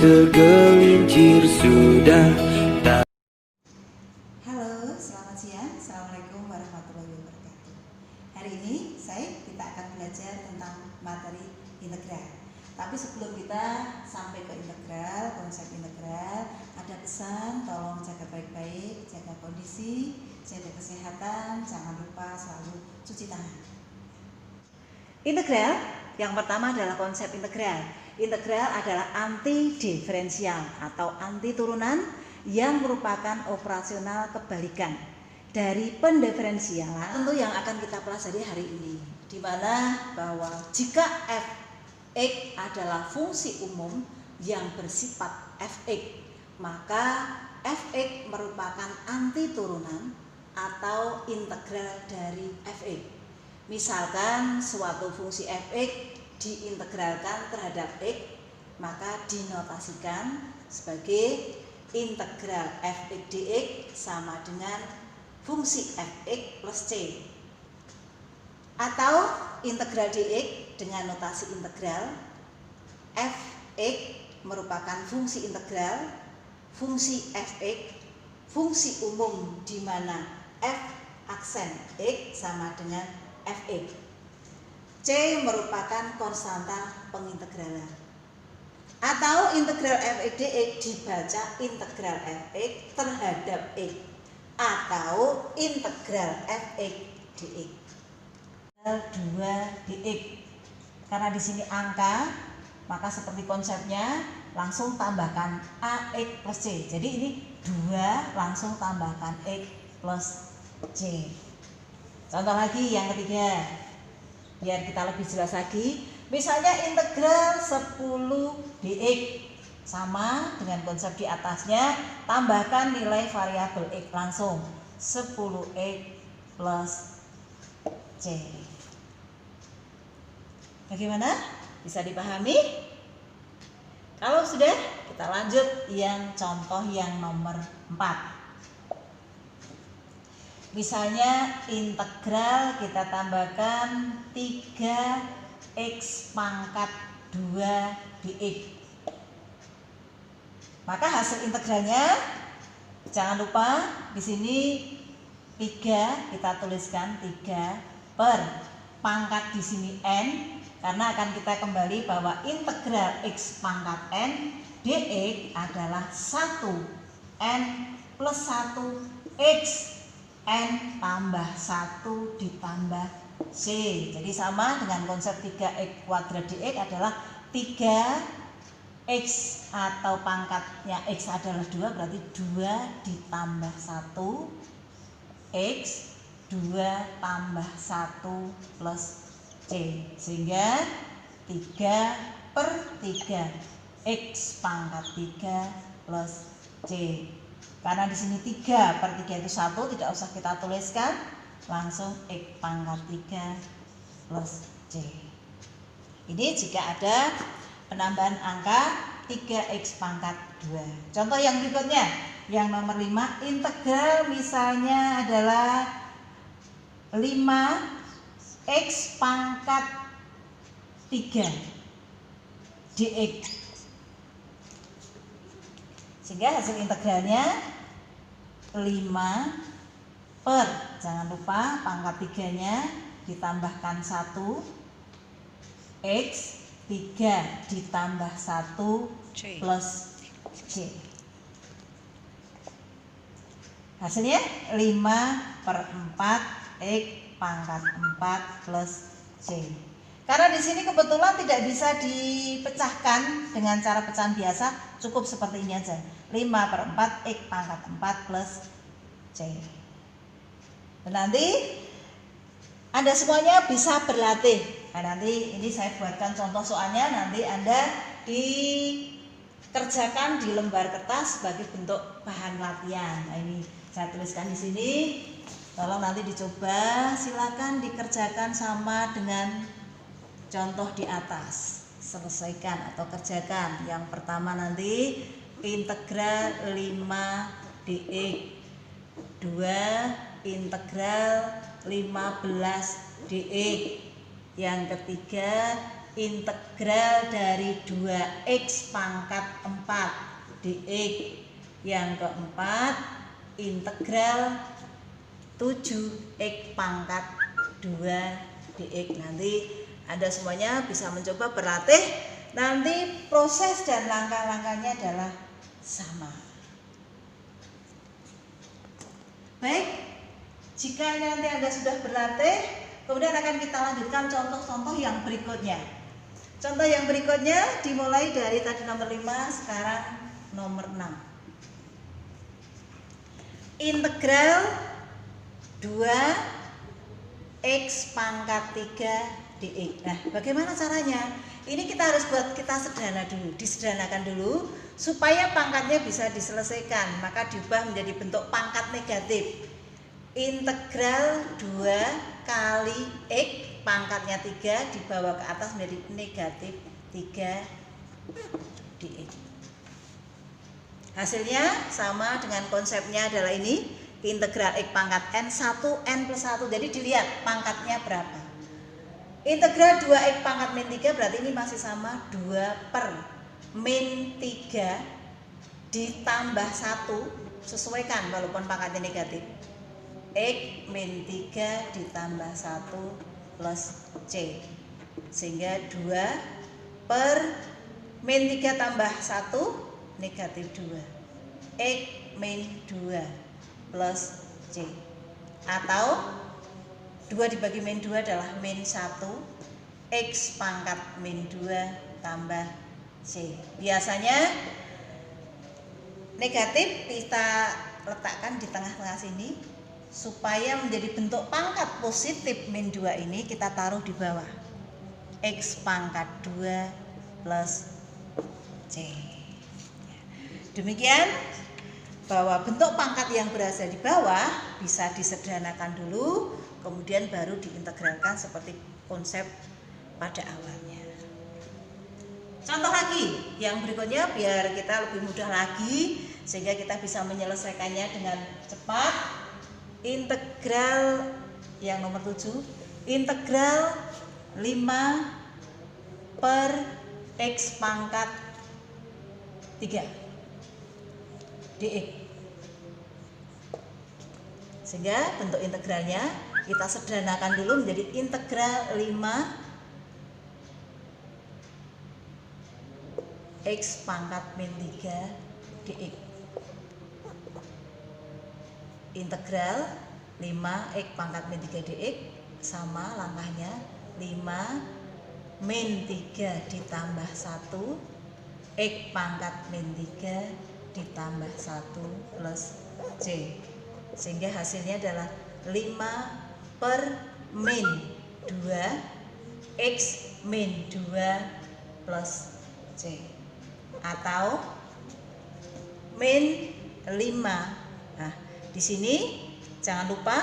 tergelincir sudah tak. Halo, selamat siang. Assalamualaikum warahmatullahi wabarakatuh. Hari ini kita akan belajar tentang materi integral. Tapi sebelum kita sampai ke integral, konsep integral, ada pesan, tolong jaga baik-baik, jaga kondisi, jaga kesehatan, jangan lupa selalu cuci tangan. Integral, yang pertama adalah konsep integral. Integral adalah anti diferensial atau anti turunan yang merupakan operasional kebalikan dari pendiferensialan, tentu yang akan kita pelajari hari ini, di mana bahwa jika f(x) adalah fungsi umum yang bersifat f(x), maka f(x) merupakan anti turunan atau integral dari f(x). Misalkan suatu fungsi f(x) diintegralkan terhadap x, maka dinotasikan sebagai integral f(x) dx sama dengan fungsi f(x) plus c, atau integral dx dengan notasi integral f(x) merupakan fungsi integral fungsi f(x), fungsi umum di mana f aksen x sama dengan f(x). C merupakan konstanta pengintegralan, atau integral f(x) dx dibaca integral f(x) terhadap x, atau integral f(x) dx. 2 dx. Karena di sini angka, maka seperti konsepnya langsung tambahkan ax plus c. Jadi ini 2 langsung tambahkan x plus c. Contoh lagi yang ketiga, biar kita lebih jelas lagi. Misalnya integral 10 dx sama dengan konsep di atasnya, tambahkan nilai variabel x langsung 10x plus c. Bagaimana? Bisa dipahami? Kalau sudah, kita lanjut yang contoh yang nomor 4. Misalnya integral kita tambahkan 3x pangkat 2 dx. Maka hasil integralnya, jangan lupa di sini 3 kita tuliskan 3 per pangkat di sini n, karena akan kita kembali bahwa integral x pangkat n dx adalah 1 n plus 1 x n tambah 1 ditambah c. Jadi sama dengan konsep 3x kuadrat dx adalah 3x atau pangkatnya x adalah 2, berarti 2 ditambah 1 x 2 tambah 1 plus c, sehingga 3 per 3 x pangkat 3 plus c. Karena di sini 3 per 3 itu 1, tidak usah kita tuliskan, langsung x pangkat 3 plus c. Ini jika ada penambahan angka 3x pangkat 2. Contoh yang berikutnya, yang nomor 5, integral misalnya adalah 5x pangkat 3 dx. Sehingga hasil integralnya 5 per, jangan lupa pangkat 3 nya ditambahkan 1 x 3 ditambah 1 plus c. Hasilnya 5 per 4 x pangkat 4 plus c. Karena di sini kebetulan tidak bisa dipecahkan dengan cara pecahan biasa, cukup seperti ini aja. 5 per 4 x pangkat 4 plus c. Dan nanti Anda semuanya bisa berlatih. Nah, nanti ini saya buatkan contoh soalnya, nanti Anda dikerjakan di lembar kertas sebagai bentuk bahan latihan. Nah, ini saya tuliskan di sini. Tolong nanti dicoba, silakan dikerjakan sama dengan contoh di atas. Selesaikan atau kerjakan. Yang pertama nanti integral 5 dx, 2 integral 15 dx, yang ketiga integral dari 2x pangkat 4 dx. Yang keempat, integral 7x pangkat 2 dx. Nanti Anda semuanya bisa mencoba berlatih. Nanti proses dan langkah-langkahnya adalah sama. Baik, jika nanti Anda sudah berlatih, kemudian akan kita lanjutkan contoh-contoh yang berikutnya. Contoh yang berikutnya dimulai dari tadi nomor 5, sekarang nomor 6. Integral 2x pangkat 3 dx. Nah, bagaimana caranya? Ini kita harus kita sederhana dulu, disederhanakan dulu supaya pangkatnya bisa diselesaikan. Maka diubah menjadi bentuk pangkat negatif. Integral 2 kali x pangkatnya 3 dibawa ke atas menjadi negatif 3 dx. Hasilnya sama dengan konsepnya adalah ini, integral x pangkat n1 n+1. Jadi dilihat pangkatnya berapa. Integral 2x pangkat min 3 berarti ini masih sama 2 per min 3 ditambah 1, sesuaikan walaupun pangkatnya negatif, x min 3 ditambah 1 plus c, sehingga 2 per min 3 tambah 1 negatif 2, x min 2 plus c, atau 2 dibagi min 2 adalah min 1, x pangkat min 2 tambah c. Biasanya negatif kita letakkan di tengah-tengah sini, supaya menjadi bentuk pangkat positif min 2 ini kita taruh di bawah, x pangkat 2 plus c. Demikian, bahwa bentuk pangkat yang berada di bawah bisa disederhanakan dulu, kemudian baru diintegralkan seperti konsep pada awalnya. Contoh lagi yang berikutnya biar kita lebih mudah lagi sehingga kita bisa menyelesaikannya dengan cepat. Integral yang nomor 7, integral 5 per x pangkat 3 dx. Sehingga bentuk integralnya kita sederhanakan dulu menjadi integral 5 x pangkat min 3 dx. Integral 5 x pangkat min 3 dx sama langkahnya 5 min 3 ditambah 1 x pangkat min 3 ditambah 1 plus c, sehingga hasilnya adalah 5 per min 2 x min 2 plus c, atau min 5. Nah, di sini jangan lupa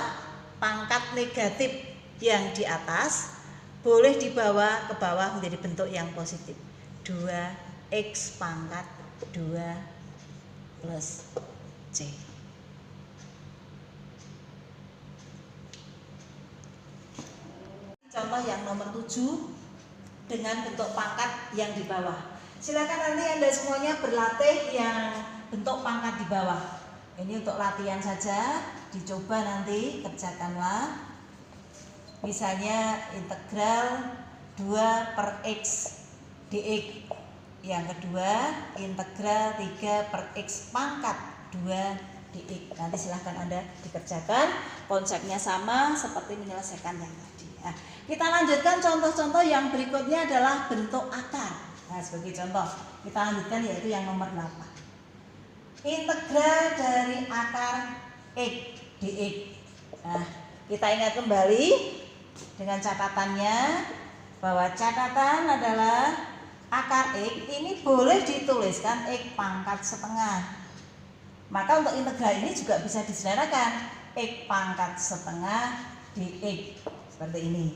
pangkat negatif yang di atas boleh dibawa ke bawah menjadi bentuk yang positif, 2x pangkat 2 plus c. Contoh yang nomor 7 dengan bentuk pangkat yang di bawah. Silakan nanti Anda semuanya berlatih yang bentuk pangkat di bawah. Ini untuk latihan saja, dicoba nanti kerjakanlah. Misalnya integral 2 per x dx. Yang kedua, integral 3 per x pangkat 2 dx. Nanti silahkan Anda dikerjakan, konsepnya sama seperti menyelesaikan yang tadi. Nah, kita lanjutkan contoh-contoh yang berikutnya adalah bentuk akar. Nah, sebagai contoh, kita lanjutkan yaitu yang nomor 8. Integral dari akar x dx. Nah, kita ingat kembali dengan catatannya, bahwa catatan adalah akar x ini boleh dituliskan x pangkat setengah. Maka untuk integral ini juga bisa disederhanakan, x pangkat setengah dx, seperti ini.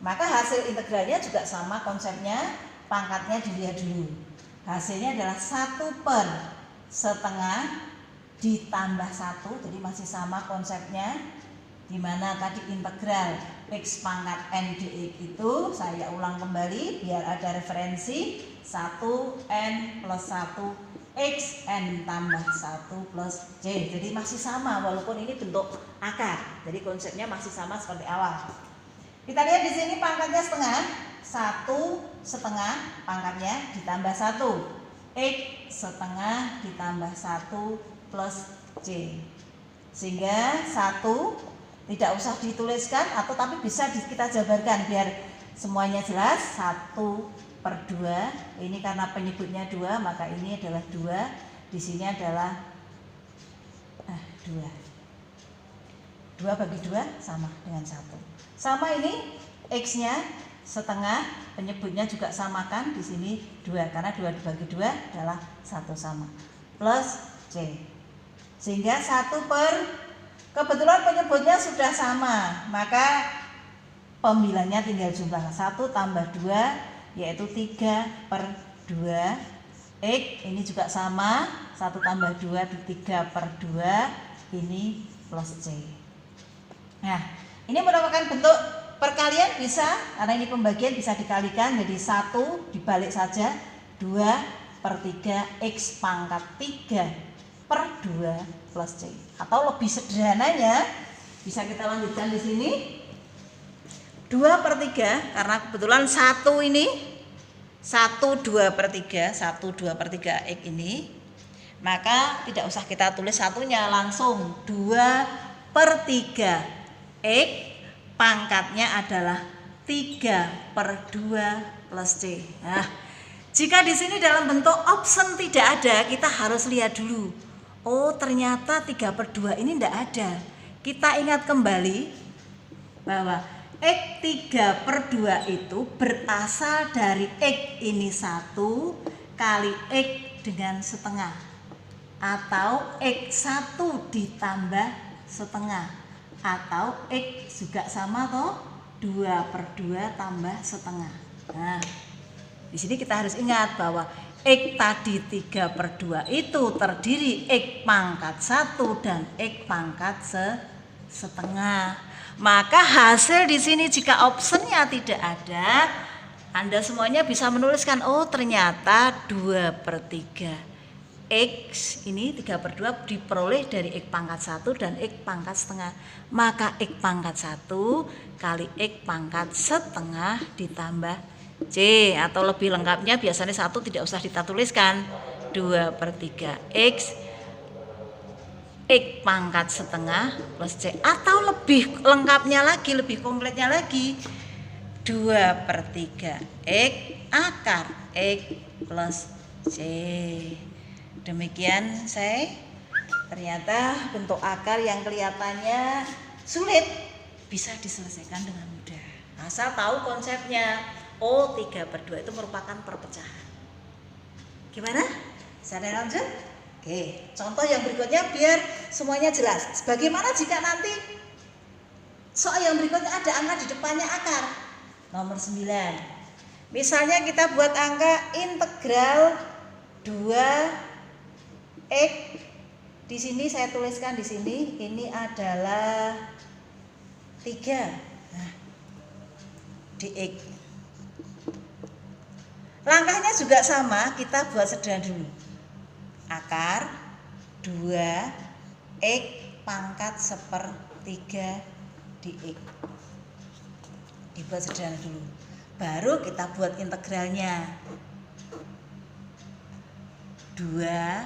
Maka hasil integralnya juga sama konsepnya, pangkatnya dilihat dulu. Hasilnya adalah 1 per setengah ditambah 1, jadi masih sama konsepnya, Dimana tadi integral X pangkat N dx itu, saya ulang kembali biar ada referensi, 1N plus 1 X N tambah 1 plus J. Jadi masih sama walaupun ini bentuk akar. Jadi konsepnya masih sama seperti awal. Kita lihat di sini pangkatnya setengah, 1 setengah pangkatnya ditambah 1, X setengah ditambah 1 plus J. Sehingga 1 tidak usah dituliskan atau tapi bisa kita jabarkan biar semuanya jelas. 1/2 ini karena penyebutnya 2 maka ini adalah 2, di sini adalah 2 bagi 2 sama dengan 1. Sama ini X nya setengah, penyebutnya juga samakan, di sini 2 karena 2 dibagi 2 adalah 1 sama, plus J. Sehingga kebetulan penyebutnya sudah sama, maka pembilangnya tinggal jumlah 1 tambah 2 yaitu 3/2. X ini juga sama, 1 tambah 2 itu 3/2, ini plus J. Nah, ini merupakan bentuk perkalian bisa, karena ini pembagian bisa dikalikan jadi 1 dibalik saja, 2/3 X pangkat 3/2 plus C. Atau lebih sederhananya bisa kita lanjutkan di sini 2/3 karena kebetulan 1 ini 1/2/3 X ini, maka tidak usah kita tulis satunya, langsung 2/3 X pangkatnya adalah 3/2 plus C. Nah, jika di sini dalam bentuk option tidak ada, kita harus lihat dulu. Oh, ternyata 3/2 ini tidak ada. Kita ingat kembali bahwa X 3/2 itu berasal dari X ini 1 kali X dengan setengah, atau X 1 ditambah setengah, atau X juga sama toh 2/2 tambah setengah. Nah, di sini kita harus ingat bahwa X tadi 3/2 itu terdiri X pangkat 1 dan X pangkat setengah. Maka hasil di sini jika optionnya tidak ada, Anda semuanya bisa menuliskan, oh ternyata 2/3 X ini 3/2 diperoleh dari X pangkat 1 dan X pangkat setengah. Maka X pangkat 1 kali X pangkat setengah ditambah C, atau lebih lengkapnya biasanya 1 tidak usah kita tuliskan, 2/3 X pangkat setengah plus C, atau lebih lengkapnya lagi, lebih kompletnya lagi 2/3 X akar X plus C. Demikian saya. Ternyata bentuk akar yang kelihatannya sulit bisa diselesaikan dengan mudah, asal tahu konsepnya. Oh, 3/2 itu merupakan perpecahan. Gimana? Saya lanjut? Oke, contoh yang berikutnya biar semuanya jelas. Bagaimana jika nanti soal yang berikutnya ada angka di depannya akar? Nomor 9. Misalnya kita buat angka integral 2X. Di sini saya tuliskan di sini ini adalah 3. Nah, dx. Langkahnya juga sama, kita buat sederhana dulu. Akar 2X pangkat 1/3 dx. Dibuat sederhana dulu. Baru kita buat integralnya. 2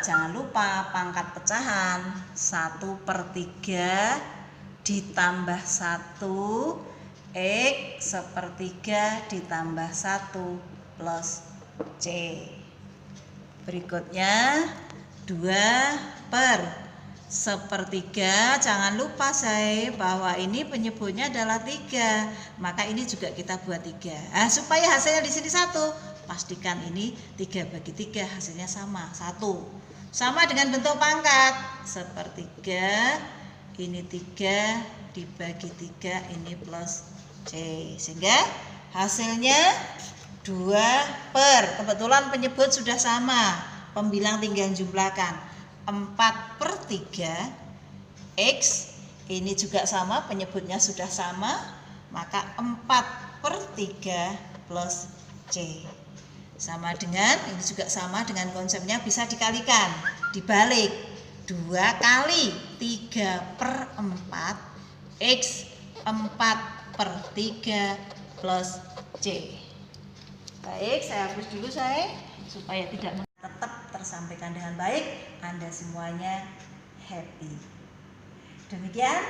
jangan lupa pangkat pecahan 1/3 ditambah 1 X 1/3 ditambah 1 plus C. Berikutnya 2/1/3. Jangan lupa saya bahwa ini penyebutnya adalah 3, maka ini juga kita buat 3. Nah, supaya hasilnya di sini 1, pastikan ini 3/3 hasilnya sama 1. Sama dengan bentuk pangkat 1/3, ini 3 dibagi 3, ini plus C, sehingga hasilnya 2/, kebetulan penyebut sudah sama, pembilang tinggal jumlahkan 4/3 X Ini juga sama, penyebutnya sudah sama, maka 4/3 plus C. Sama dengan, ini juga sama dengan konsepnya, bisa dikalikan, dibalik. 2 kali 3/4 X 4/3 plus C. Baik, saya hapus dulu saya, supaya tidak tetap tersampaikan dengan baik, Anda semuanya happy. Demikian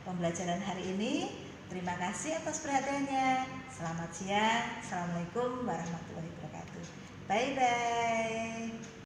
pembelajaran hari ini. Terima kasih atas perhatiannya. Selamat siang. Assalamualaikum warahmatullahi wabarakatuh. Bye-bye.